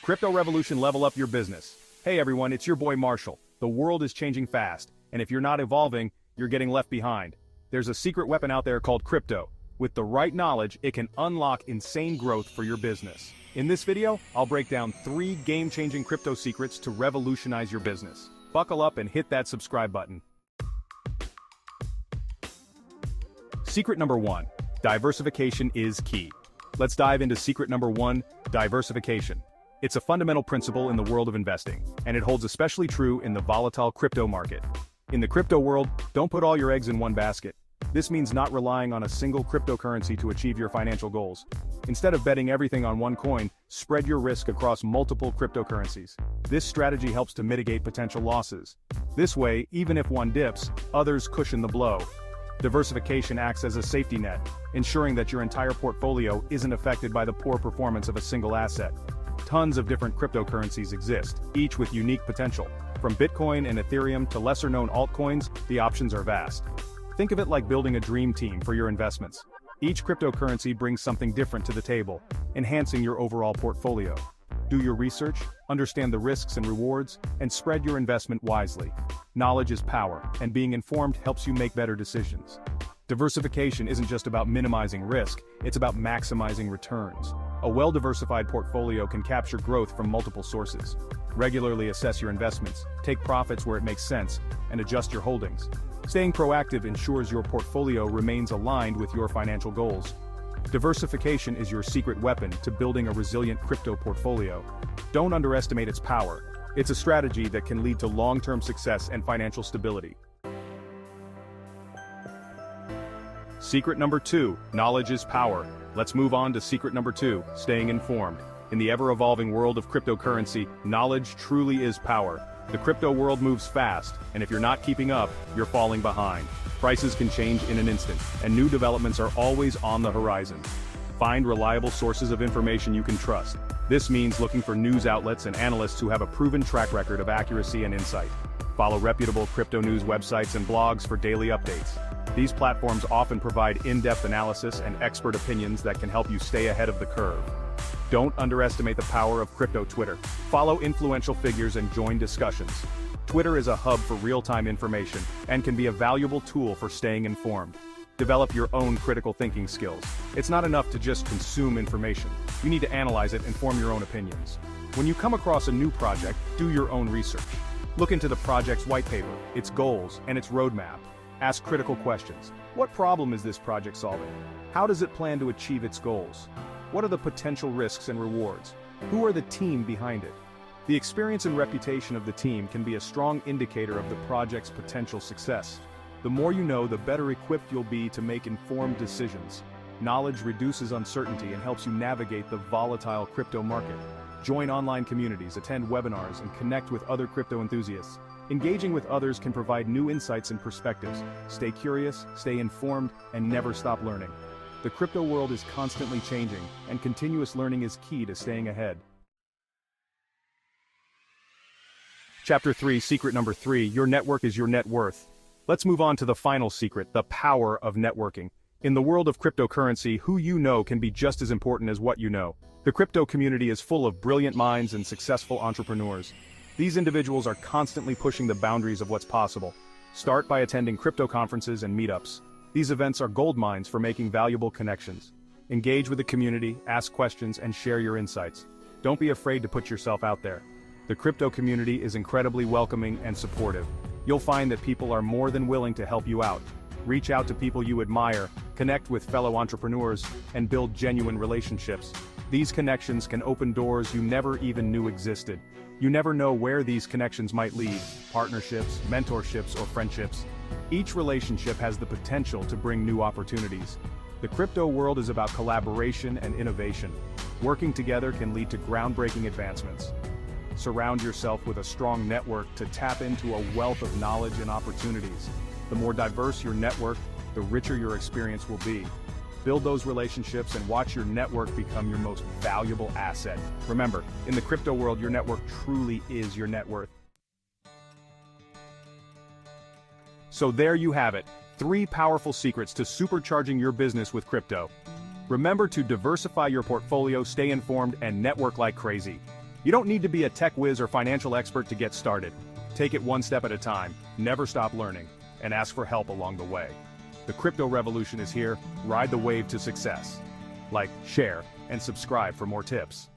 Crypto Revolution, level up your business. Hey everyone, it's your boy Marshall. The world is changing fast, and if you're not evolving, you're getting left behind. There's a secret weapon out there called crypto. With the right knowledge, it can unlock insane growth for your business. In this video, I'll break down 3 game-changing crypto secrets to revolutionize your business. Buckle up and hit that subscribe button. Secret number 1. Diversification is key. Let's dive into secret number 1, diversification. It's a fundamental principle in the world of investing, and it holds especially true in the volatile crypto market. In the crypto world, don't put all your eggs in one basket. This means not relying on a single cryptocurrency to achieve your financial goals. Instead of betting everything on one coin, spread your risk across multiple cryptocurrencies. This strategy helps to mitigate potential losses. This way, even if one dips, others cushion the blow. Diversification acts as a safety net, ensuring that your entire portfolio isn't affected by the poor performance of a single asset. Tons of different cryptocurrencies exist, each with unique potential. From Bitcoin and Ethereum to lesser-known altcoins, the options are vast. Think of it like building a dream team for your investments. Each cryptocurrency brings something different to the table, enhancing your overall portfolio. Do your research, understand the risks and rewards, and spread your investment wisely. Knowledge is power, and being informed helps you make better decisions. Diversification isn't just about minimizing risk, it's about maximizing returns. A well-diversified portfolio can capture growth from multiple sources. Regularly assess your investments, take profits where it makes sense, and adjust your holdings. Staying proactive ensures your portfolio remains aligned with your financial goals. Diversification is your secret weapon to building a resilient crypto portfolio. Don't underestimate its power. It's a strategy that can lead to long-term success and financial stability. Secret number 2, knowledge is power. Let's move on to secret number 2, staying informed. In the ever-evolving world of cryptocurrency, knowledge truly is power. The crypto world moves fast, and if you're not keeping up, you're falling behind. Prices can change in an instant, and new developments are always on the horizon. Find reliable sources of information you can trust. This means looking for news outlets and analysts who have a proven track record of accuracy and insight. Follow reputable crypto news websites and blogs for daily updates. These platforms often provide in-depth analysis and expert opinions that can help you stay ahead of the curve. Don't underestimate the power of crypto Twitter. Follow influential figures and join discussions. Twitter is a hub for real-time information and can be a valuable tool for staying informed. Develop your own critical thinking skills. It's not enough to just consume information. You need to analyze it and form your own opinions. When you come across a new project, do your own research. Look into the project's white paper, its goals, and its roadmap. Ask critical questions. What problem is this project solving? How does it plan to achieve its goals? What are the potential risks and rewards? Who are the team behind it? The experience and reputation of the team can be a strong indicator of the project's potential success. The more you know, the better equipped you'll be to make informed decisions. Knowledge reduces uncertainty and helps you navigate the volatile crypto market. Join online communities, attend webinars, and connect with other crypto enthusiasts. Engaging with others can provide new insights and perspectives. Stay curious, stay informed, and never stop learning. The crypto world is constantly changing, and continuous learning is key to staying ahead. Chapter 3, secret number 3, your network is your net worth. Let's move on to the final secret, the power of networking. In the world of cryptocurrency, who you know can be just as important as what you know. The crypto community is full of brilliant minds and successful entrepreneurs. These individuals are constantly pushing the boundaries of what's possible. Start by attending crypto conferences and meetups. These events are gold mines for making valuable connections. Engage with the community, ask questions, and share your insights. Don't be afraid to put yourself out there. The crypto community is incredibly welcoming and supportive. You'll find that people are more than willing to help you out. Reach out to people you admire, connect with fellow entrepreneurs, and build genuine relationships. These connections can open doors you never even knew existed. You never know where these connections might lead: partnerships, mentorships, or friendships. Each relationship has the potential to bring new opportunities. The crypto world is about collaboration and innovation. Working together can lead to groundbreaking advancements. Surround yourself with a strong network to tap into a wealth of knowledge and opportunities. The more diverse your network, the richer your experience will be. Build those relationships and watch your network become your most valuable asset. Remember, in the crypto world, your network truly is your net worth. So there you have it, 3 powerful secrets to supercharging your business with crypto. Remember to diversify your portfolio, stay informed, and network like crazy. You don't need to be a tech whiz or financial expert to get started. Take it one step at a time, never stop learning, and ask for help along the way. The crypto revolution is here. Ride the wave to success. Like, share, and subscribe for more tips.